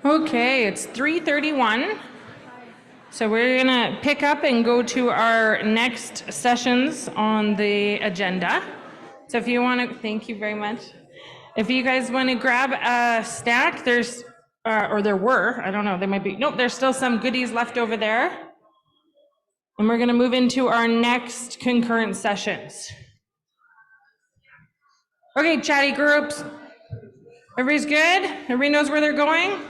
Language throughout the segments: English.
Okay, it's 3:31. So we're gonna pick up and go to our next sessions on the agenda. So if you want to, thank you very much. If you guys want to grab a stack, there's, or there were, I don't know, there might be, nope, there's still some goodies left over there. And we're gonna move into our next concurrent sessions. Okay, chatty groups. Everybody's good? Everybody knows where they're going?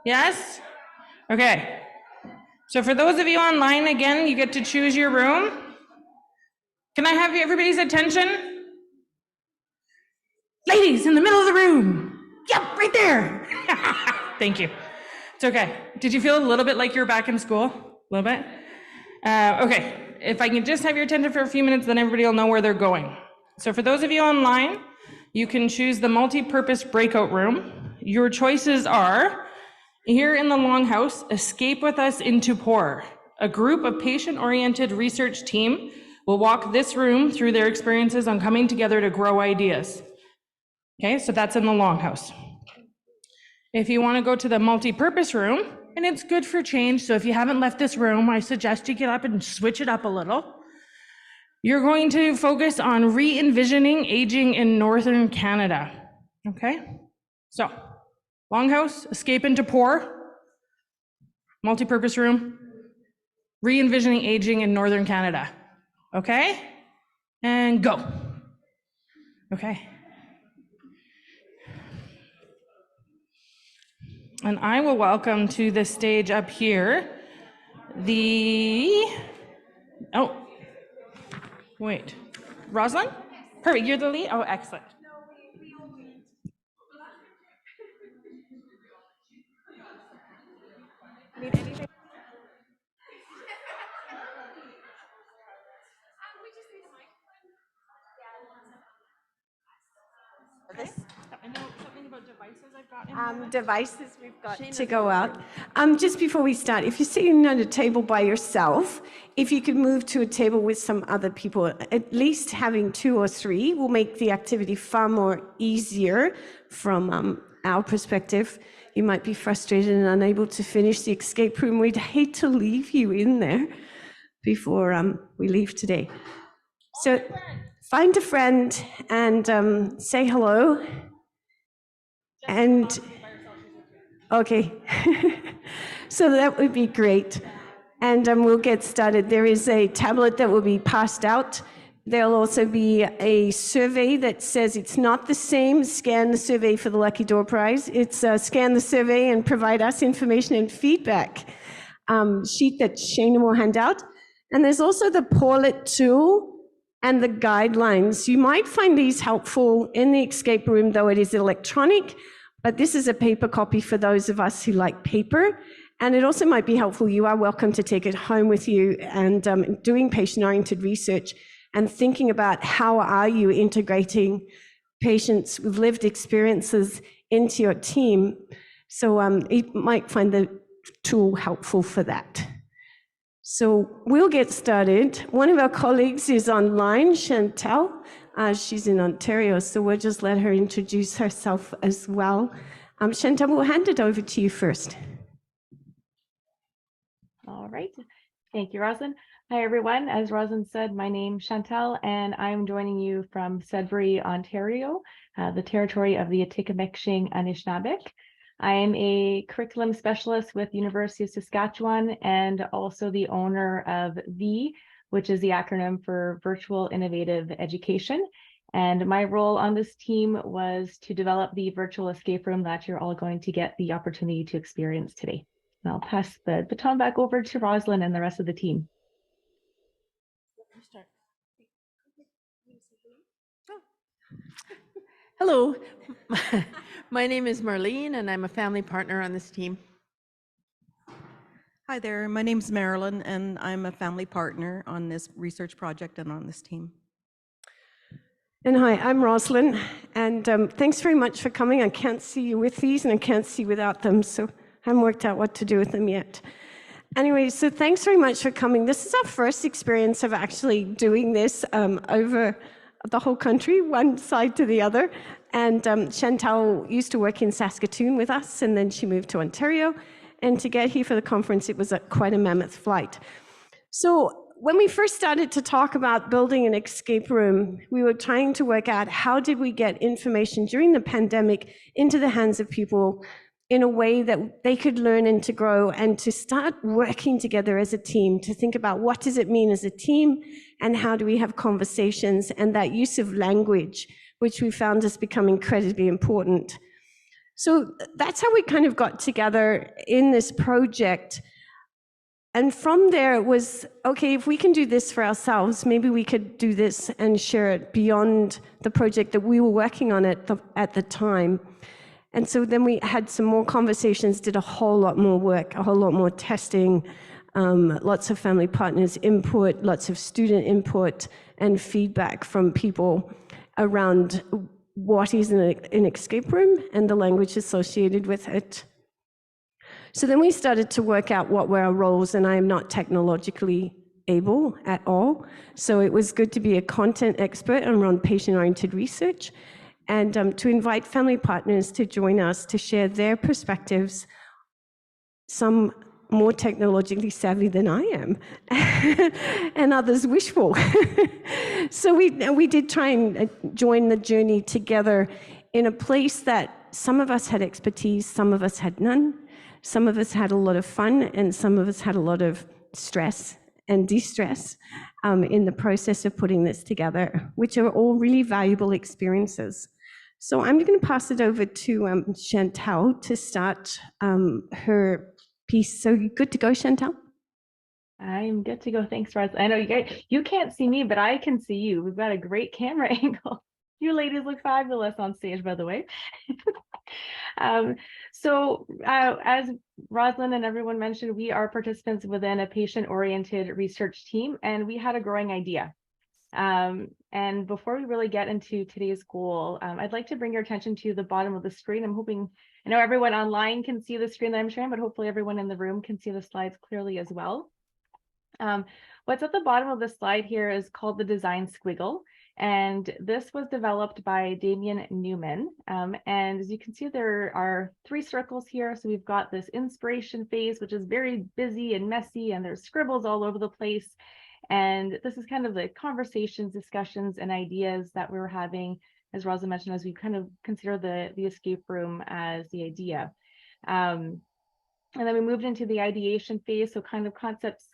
Yes? Okay. So for those of you online, again, you get to choose your room. Can I have everybody's attention? Ladies, in the middle of the room. Yep, right there. Thank you. It's okay. Did you feel a little bit like you were back in school? A little bit? Okay, if I can just have your attention for a few minutes, then everybody will know where they're going. So for those of you online, you can choose the multi-purpose breakout room. Your choices are, here in the Longhouse, escape with us into POR. A group of patient-oriented research team will walk this room through their experiences on coming together to grow ideas. Okay, so that's in the Longhouse. If you want to go to the multi-purpose room, and it's good for change, so if you haven't left this room, I suggest you get up and switch it up a little. You're going to focus on re-envisioning aging in Northern Canada. Okay, so Longhouse, escape into POR, multi-purpose room, re-envisioning aging in Northern Canada. Okay, and go. Okay. And I will welcome to the stage up here wait, Rosalind? Perfect, you're the lead? Oh, excellent. Need anything? Okay. I know something about devices I've got in devices we've got to go out. Just before we start, if you're sitting at a table by yourself, if you could move to a table with some other people, at least having 2 or 3 will make the activity far more easier from our perspective. You might be frustrated and unable to finish the escape room. We'd hate to leave you in there before we leave today. So find a friend and say hello. And okay, so that would be great. And we'll get started. There is a tablet that will be passed out. There'll also be a survey that says it's not the same, scan the survey for the Lucky Door Prize. It's scan the survey and provide us information and feedback sheet that Shana will hand out. And there's also the Porlet tool and the guidelines. You might find these helpful in the escape room, though it is electronic, but this is a paper copy for those of us who like paper. And it also might be helpful. You are welcome to take it home with you and doing patient-oriented research and thinking about how are you integrating patients with lived experiences into your team. So you might find the tool helpful for that. So we'll get started. One of our colleagues is online, Chantal. She's in Ontario, so we'll just let her introduce herself as well. Chantal, we'll hand it over to you first. All right. Thank you, Rosalind. Hi, everyone. As Rosalind said, my name's Chantal, and I'm joining you from Sudbury, Ontario, the territory of the Atikameksheng Anishinaabeg. I am a curriculum specialist with University of Saskatchewan and also the owner of VI, which is the acronym for Virtual Innovative Education. And my role on this team was to develop the virtual escape room that you're all going to get the opportunity to experience today. And I'll pass the baton back over to Rosalind and the rest of the team. Hello, my name is Marlene and I'm a family partner on this team. Hi there, my name's Marilyn and I'm a family partner on this research project and on this team. And hi, I'm Rosalind, and thanks very much for coming. I can't see you with these and I can't see without them, so I haven't worked out what to do with them yet. Anyway, so thanks very much for coming. This is our first experience of actually doing this over the whole country, one side to the other. And Chantal used to work in Saskatoon with us, and then she moved to Ontario. And to get here for the conference, it was quite a mammoth flight. So when we first started to talk about building an escape room, we were trying to work out how did we get information during the pandemic into the hands of people in a way that they could learn and to grow and to start working together as a team, to think about what does it mean as a team and how do we have conversations, and that use of language, which we found has become incredibly important. So that's how we kind of got together in this project. And from there it was, okay, if we can do this for ourselves, maybe we could do this and share it beyond the project that we were working on at the time. And so then we had some more conversations, did a whole lot more work, a whole lot more testing, lots of family partners input, lots of student input and feedback from people around what is an escape room and the language associated with it. So then we started to work out what were our roles, and I am not technologically able at all. So it was good to be a content expert around patient-oriented research and to invite family partners to join us to share their perspectives, some more technologically savvy than I am, and others wishful. So we did try and join the journey together in a place that some of us had expertise, some of us had none, some of us had a lot of fun, and some of us had a lot of stress and de-stress in the process of putting this together, which are all really valuable experiences. So I'm going to pass it over to Chantal to start her piece. So you good to go, Chantal? I'm good to go. Thanks, Roz. I know you can't see me, but I can see you. We've got a great camera angle. You ladies look fabulous on stage, by the way. As Rosalind and everyone mentioned, we are participants within a patient-oriented research team, and we had a growing idea. And before we really get into today's goal, I'd like to bring your attention to the bottom of the screen. I know everyone online can see the screen that I'm sharing, but hopefully everyone in the room can see the slides clearly as well. What's at the bottom of the slide here is called the design squiggle. And this was developed by Damien Newman. And as you can see, there are 3 circles here. So we've got this inspiration phase, which is very busy and messy, and there's scribbles all over the place. And this is kind of the conversations, discussions, and ideas that we were having, as Rosa mentioned, as we kind of consider the escape room as the idea. And then we moved into the ideation phase, so kind of concepts,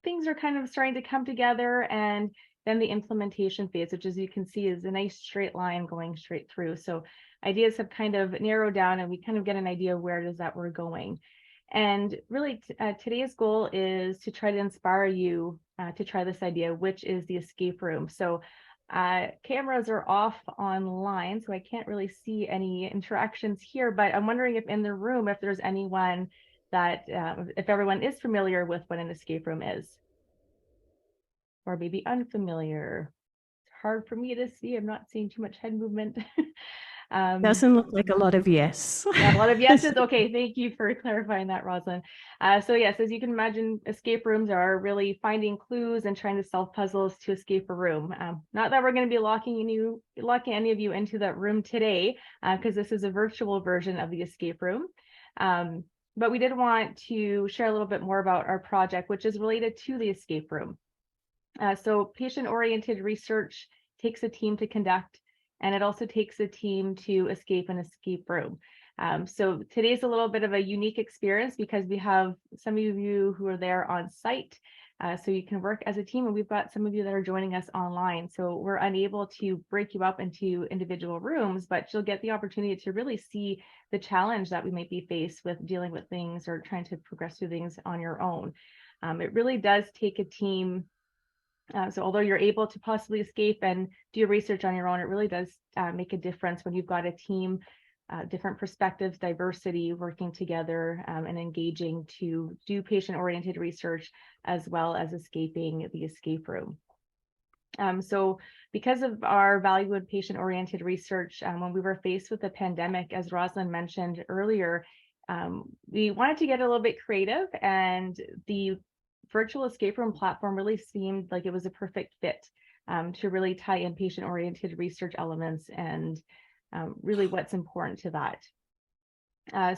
things are kind of starting to come together, and then the implementation phase, which as you can see is a nice straight line going straight through. So ideas have kind of narrowed down, and we kind of get an idea of where it is that we're going. And really today's goal is to try to inspire you to try this idea, which is the escape room. So cameras are off online, so I can't really see any interactions here, but I'm wondering if in the room, if there's anyone that, if everyone is familiar with what an escape room is, or maybe unfamiliar. It's hard for me to see. I'm not seeing too much head movement. Doesn't look like a lot of yes. Yeah, a lot of yeses. Okay, thank you for clarifying that, Rosalind. So yes, as you can imagine, escape rooms are really finding clues and trying to solve puzzles to escape a room. Not that we're going to be locking any of you into that room today, because this is a virtual version of the escape room. But we did want to share a little bit more about our project, which is related to the escape room. So patient-oriented research takes a team to conduct, and it also takes a team to escape an escape room. So today's a little bit of a unique experience because we have some of you who are there on site, so you can work as a team, and we've got some of you that are joining us online. So we're unable to break you up into individual rooms, but you'll get the opportunity to really see the challenge that we might be faced with dealing with things or trying to progress through things on your own. It really does take a team. So although you're able to possibly escape and do your research on your own, it really does make a difference when you've got a team, different perspectives, diversity, working together and engaging to do patient-oriented research as well as escaping the escape room. So because of our value in patient-oriented research, when we were faced with the pandemic, as Rosalind mentioned earlier, we wanted to get a little bit creative, and the virtual escape room platform really seemed like it was a perfect fit to really tie in patient-oriented research elements and really what's important to that.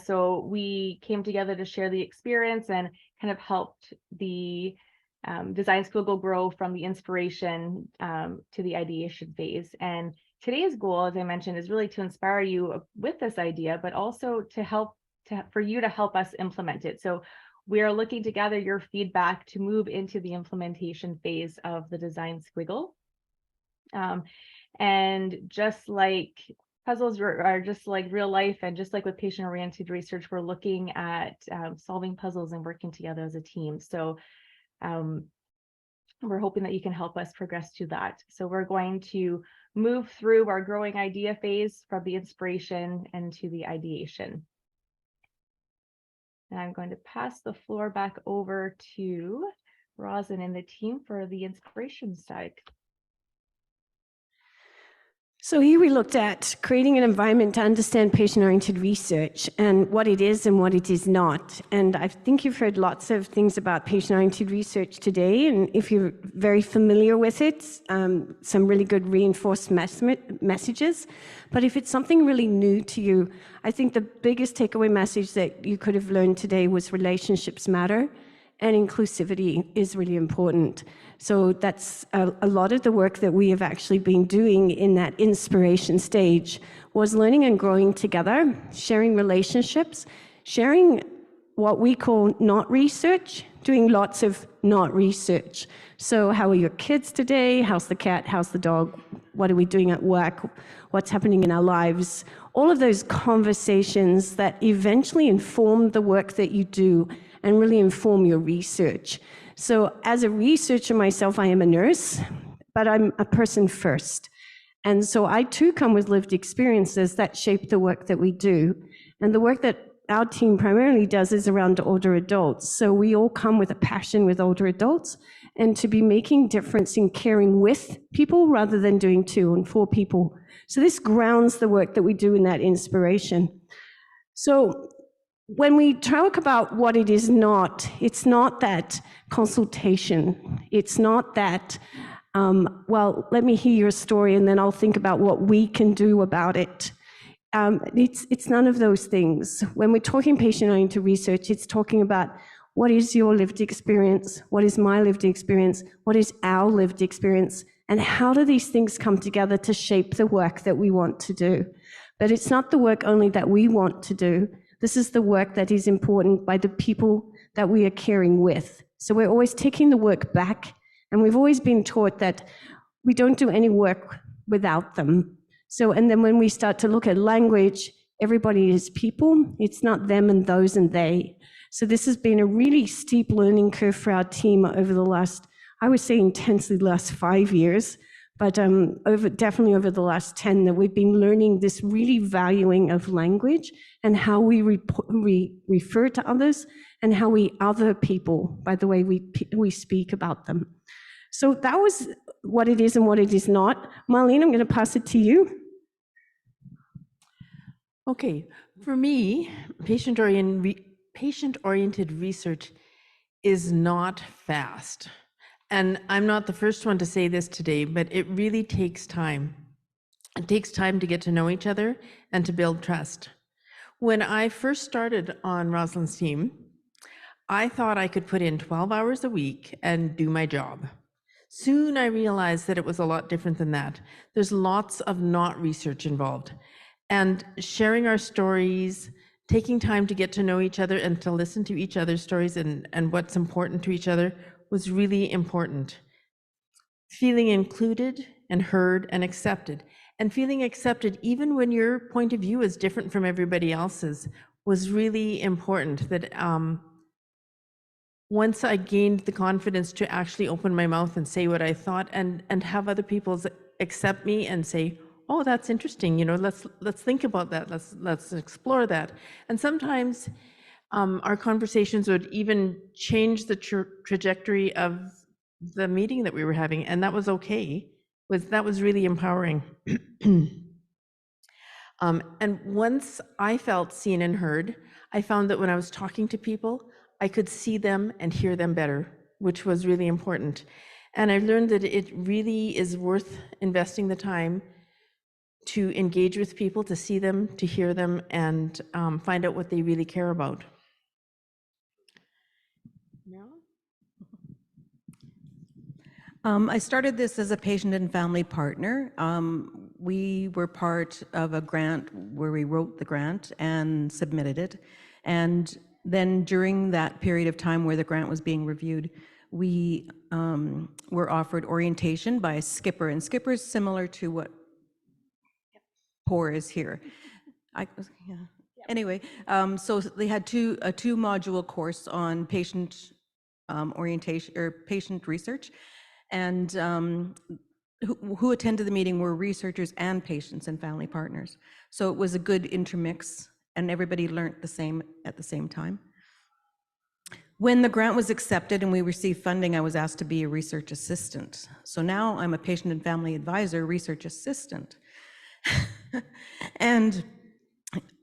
So we came together to share the experience and kind of helped the design squiggle grow from the inspiration to the ideation phase. And today's goal, as I mentioned, is really to inspire you with this idea, but also for you to help us implement it. So we are looking to gather your feedback to move into the implementation phase of the design squiggle. And just like puzzles are just like real life, and just like with patient-oriented research, we're looking at solving puzzles and working together as a team. So we're hoping that you can help us progress to that. So we're going to move through our growing idea phase from the inspiration and to the ideation. And I'm going to pass the floor back over to Rosin and the team for the inspiration side. So here we looked at creating an environment to understand patient-oriented research and what it is and what it is not. And I think you've heard lots of things about patient-oriented research today. And if you're very familiar with it, some really good reinforced messages. But if it's something really new to you, I think the biggest takeaway message that you could have learned today was relationships matter. And inclusivity is really important. So that's a lot of the work that we have actually been doing in that inspiration stage was learning and growing together, sharing relationships, sharing what we call not research, doing lots of not research. So how are your kids today? How's the cat? How's the dog? What are we doing at work? What's happening in our lives? All of those conversations that eventually inform the work that you do and really inform your research. So as a researcher myself, I am a nurse, but I'm a person first. And so I too come with lived experiences that shape the work that we do. And the work that our team primarily does is around older adults. So we all come with a passion with older adults and to be making difference in caring with people rather than doing to and for people. So this grounds the work that we do in that inspiration. So when we talk about what it is not, it's not that consultation. It's not that, well, let me hear your story and then I'll think about what we can do about it. It's none of those things. When we're talking patient-oriented research, it's talking about what is your lived experience, what is my lived experience, what is our lived experience, and how do these things come together to shape the work that we want to do. But it's not the work only that we want to do. This is the work that is important by the people that we are caring with. So we're always taking the work back, and we've always been taught that we don't do any work without them. So, and then when we start to look at language, everybody is people. It's not them and those and they. So this has been a really steep learning curve for our team over the last, I would say intensely the last 5 years, but definitely over the last 10, that we've been learning this really valuing of language and how we refer to others and how we other people by the way we speak about them. So that was what it is and what it is not. Marlene, I'm going to pass it to you. Okay, for me, patient-oriented research is not fast. And I'm not the first one to say this today, but it really takes time. It takes time to get to know each other and to build trust. When I first started on Rosalind's team, I thought I could put in 12 hours a week and do my job. Soon I realized that it was a lot different than that. There's lots of not research involved. And sharing our stories, taking time to get to know each other and to listen to each other's stories and what's important to each other was really important. Feeling included and heard and accepted. And feeling accepted even when your point of view is different from everybody else's was really important. That once I gained the confidence to actually open my mouth and say what I thought and have other people accept me and say, oh, that's interesting, you know, let's think about that, let's explore that. And sometimes our conversations would even change the trajectory of the meeting that we were having, and that was okay. That was really empowering. And once I felt seen and heard, I found that when I was talking to people, I could see them and hear them better, which was really important. And I learned that it really is worth investing the time to engage with people, to see them, to hear them, and find out what they really care about. I started this as a patient and family partner. We were part of a grant where we wrote the grant and submitted it. And then during that period of time where the grant was being reviewed, we were offered orientation by a skipper. And skipper is similar to what POR is here. Yeah. Anyway, so they had a two module course on patient orientation or patient research. And who attended the meeting were researchers and patients and family partners. So it was a good intermix and everybody learned the same at the same time. When the grant was accepted and we received funding, I was asked to be a research assistant. So now I'm a patient and family advisor, research assistant. And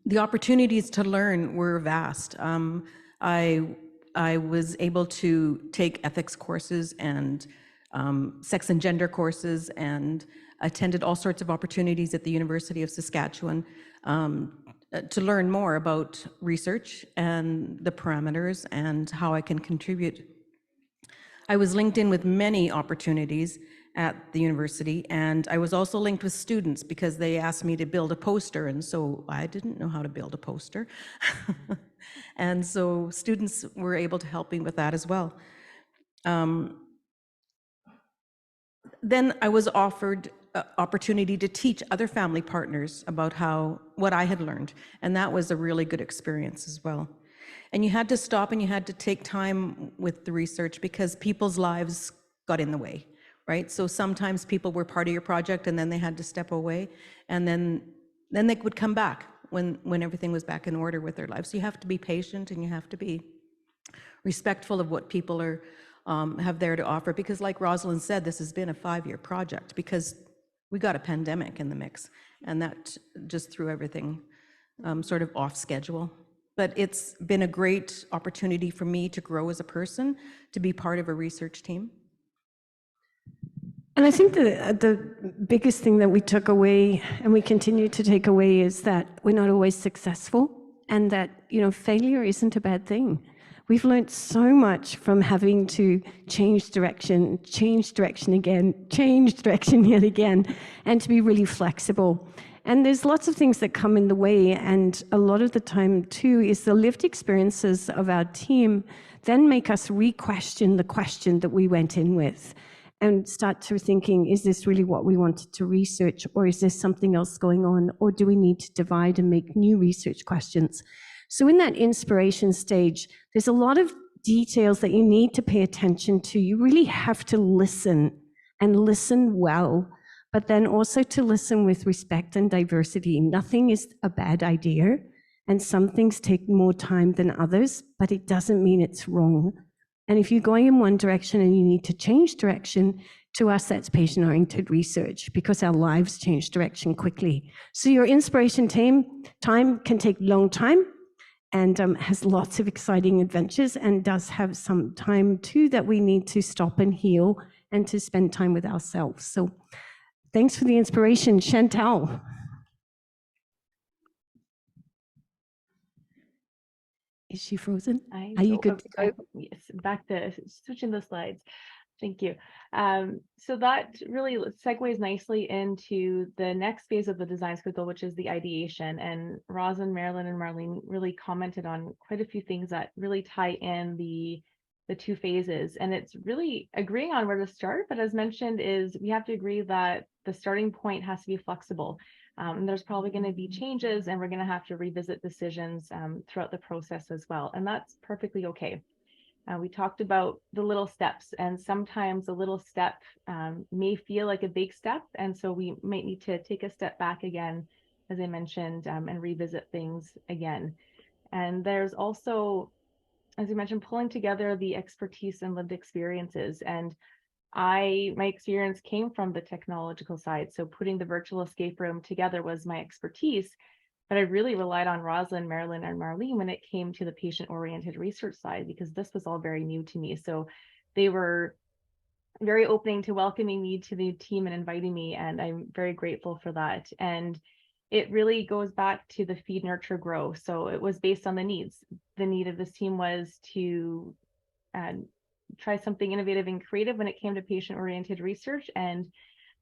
the opportunities to learn were vast. I was able to take ethics courses and sex and gender courses and attended all sorts of opportunities at the University of Saskatchewan to learn more about research and the parameters and how I can contribute. I was linked in with many opportunities at the university, and I was also linked with students because they asked me to build a poster, and so I didn't know how to build a poster. And so students were able to help me with that as well. Then I was offered opportunity to teach other family partners about what I had learned, and that was a really good experience as well. And you had to stop and you had to take time with the research because people's lives got in the way, right? So sometimes people were part of your project and then they had to step away, and then they would come back when everything was back in order with their lives. So you have to be patient and you have to be respectful of what people are have there to offer, because like Rosalind said, this has been a 5-year project because we got a pandemic in the mix, and that just threw everything sort of off schedule. But it's been a great opportunity for me to grow as a person, to be part of a research team. And I think the biggest thing that we took away and we continue to take away is that we're not always successful, and that, failure isn't a bad thing. We've learned so much from having to change direction again, change direction yet again, and to be really flexible. And there's lots of things that come in the way, and a lot of the time too is the lived experiences of our team then make us re-question the question that we went in with, and start to thinking, is this really what we wanted to research, or is there something else going on, or do we need to divide and make new research questions? So in that inspiration stage, there's a lot of details that you need to pay attention to. You really have to listen, and listen well, but then also to listen with respect and diversity. Nothing is a bad idea, and some things take more time than others, but it doesn't mean it's wrong. And if you're going in one direction and you need to change direction, to us, that's patient-oriented research, because our lives change direction quickly. So your inspiration time can take a long time, and has lots of exciting adventures, and does have some time too that we need to stop and heal and to spend time with ourselves. So thanks for the inspiration, Chantal. Is she frozen? Are you good to go? Yes, back to switching the slides. Thank you. So that really segues nicely into the next phase of the design squiggle, which is the ideation. And Rosin, Marilyn, and Marlene really commented on quite a few things that really tie in the two phases. And it's really agreeing on where to start. But as mentioned, is we have to agree that the starting point has to be flexible. And there's probably going to be changes, and we're going to have to revisit decisions throughout the process as well. And that's perfectly okay. We talked about the little steps, and sometimes a little step may feel like a big step. And so we might need to take a step back again, as I mentioned, and revisit things again. And there's also, as you mentioned, pulling together the expertise and lived experiences. And my experience came from the technological side. So putting the virtual escape room together was my expertise. But I really relied on Rosalind, Marilyn, and Marlene when it came to the patient-oriented research side, because this was all very new to me. So they were very opening to welcoming me to the team and inviting me, and I'm very grateful for that. And it really goes back to the feed, nurture, grow. So it was based on the needs. The need of this team was to try something innovative and creative when it came to patient-oriented research, and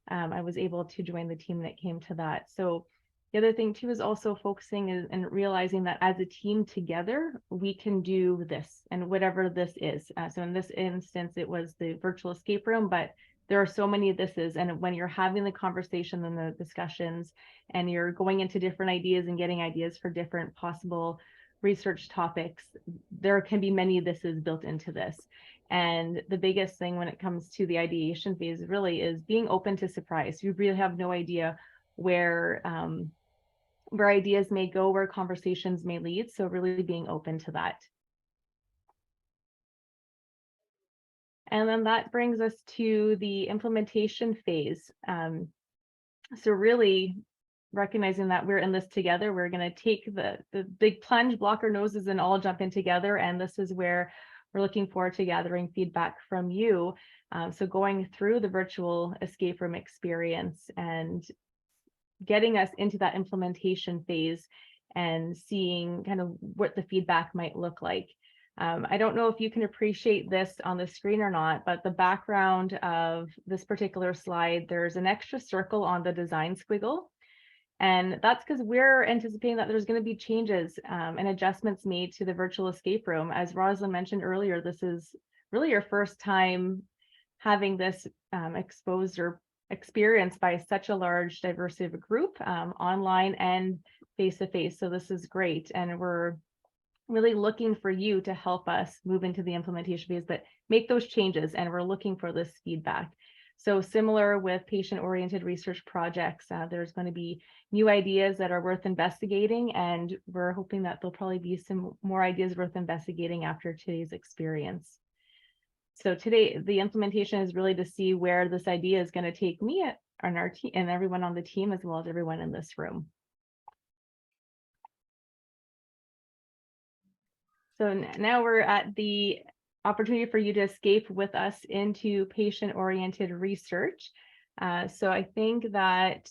I was able to join the team when it came to that. So the other thing too is also focusing and realizing that as a team together, we can do this and whatever this is. So in this instance, it was the virtual escape room, but there are so many thises. And when you're having the conversation and the discussions and you're going into different ideas and getting ideas for different possible research topics, there can be many thises built into this. And the biggest thing when it comes to the ideation phase really is being open to surprise. You really have no idea where ideas may go, where conversations may lead. So really being open to that. And then that brings us to the implementation phase. So really recognizing that we're in this together, we're going to take the big plunge, block our noses, and all jump in together. And this is where we're looking forward to gathering feedback from you. So going through the virtual escape room experience and getting us into that implementation phase and seeing kind of what the feedback might look like. I don't know if you can appreciate this on the screen or not, but the background of this particular slide, there's an extra circle on the design squiggle. And that's because we're anticipating that there's going to be changes and adjustments made to the virtual escape room. As Rosalind mentioned earlier, this is really your first time having this exposed or experienced by such a large diversity of a group, online and face-to-face. So this is great. And we're really looking for you to help us move into the implementation phase, but make those changes. And we're looking for this feedback. So similar with patient-oriented research projects, there's going to be new ideas that are worth investigating, and we're hoping that there'll probably be some more ideas worth investigating after today's experience. So today, the implementation is really to see where this idea is going to take me and our team and everyone on the team, as well as everyone in this room. So now we're at the opportunity for you to escape with us into patient-oriented research. So I think that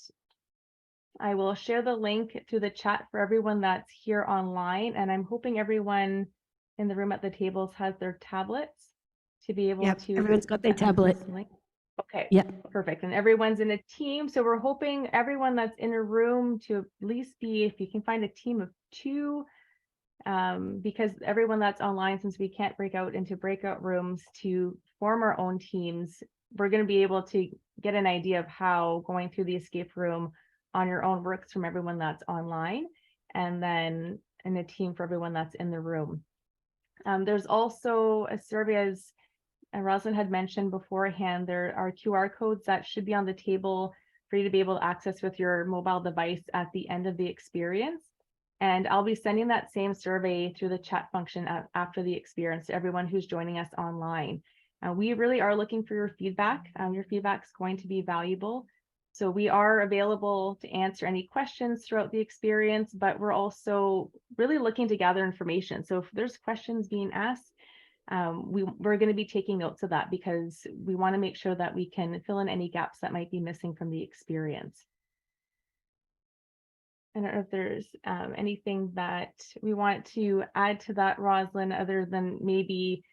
I will share the link through the chat for everyone that's here online, and I'm hoping everyone in the room at the tables has their tablets to be able to. Everyone's got their tablet. Okay, Yeah. perfect. And everyone's in a team. So we're hoping everyone that's in a room to at least be, if you can find a team of 2, because everyone that's online, since we can't break out into breakout rooms to form our own teams, we're going to be able to get an idea of how going through the escape room on your own works from everyone that's online, and then in a team for everyone that's in the room. There's also a survey, as Rosalind had mentioned beforehand. There are QR codes that should be on the table for you to be able to access with your mobile device at the end of the experience. And I'll be sending that same survey through the chat function after the experience to everyone who's joining us online. We really are looking for your feedback. Your feedback is going to be valuable. So we are available to answer any questions throughout the experience, but we're also really looking to gather information. So if there's questions being asked, we're going to be taking notes of that, because we want to make sure that we can fill in any gaps that might be missing from the experience. I don't know if there's anything that we want to add to that, Rosalind, other than maybe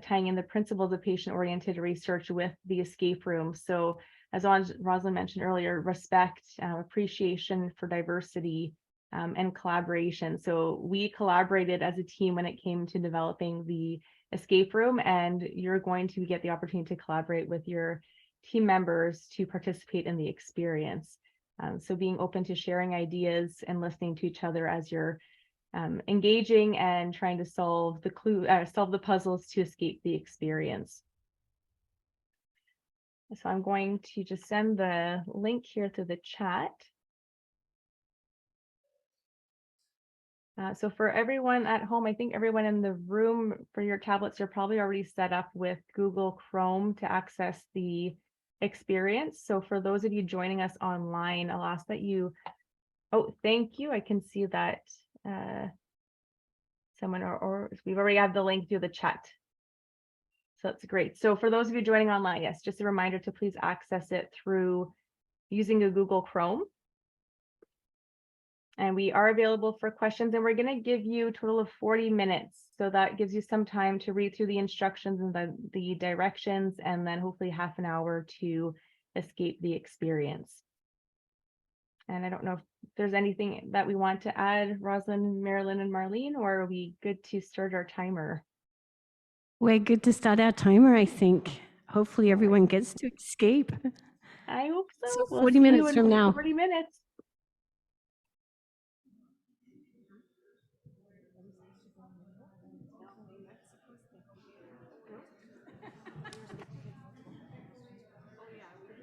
tying in the principles of patient-oriented research with the escape room. So as Rosalind mentioned earlier, respect, appreciation for diversity, and collaboration. So we collaborated as a team when it came to developing the escape room, and you're going to get the opportunity to collaborate with your team members to participate in the experience. So being open to sharing ideas and listening to each other as you're engaging and trying to solve the puzzles to escape the experience. So I'm going to just send the link here to the chat. So for everyone at home, I think everyone in the room, for your tablets, you're probably already set up with Google Chrome to access the experience. So for those of you joining us online, I'll ask that you, oh, thank you. I can see that someone or we've already had the link through the chat. So that's great. So for those of you joining online, yes, just a reminder to please access it through using a Google Chrome. And we are available for questions, and we're going to give you a total of 40 minutes. So that gives you some time to read through the instructions and the directions, and then hopefully half an hour to escape the experience. And I don't know if there's anything that we want to add, Rosalind, Marilyn, and Marlene, or are we good to start our timer? We're good to start our timer, I think. Hopefully everyone gets to escape. I hope so. So We'll 40 see you minutes in from now. 40 minutes.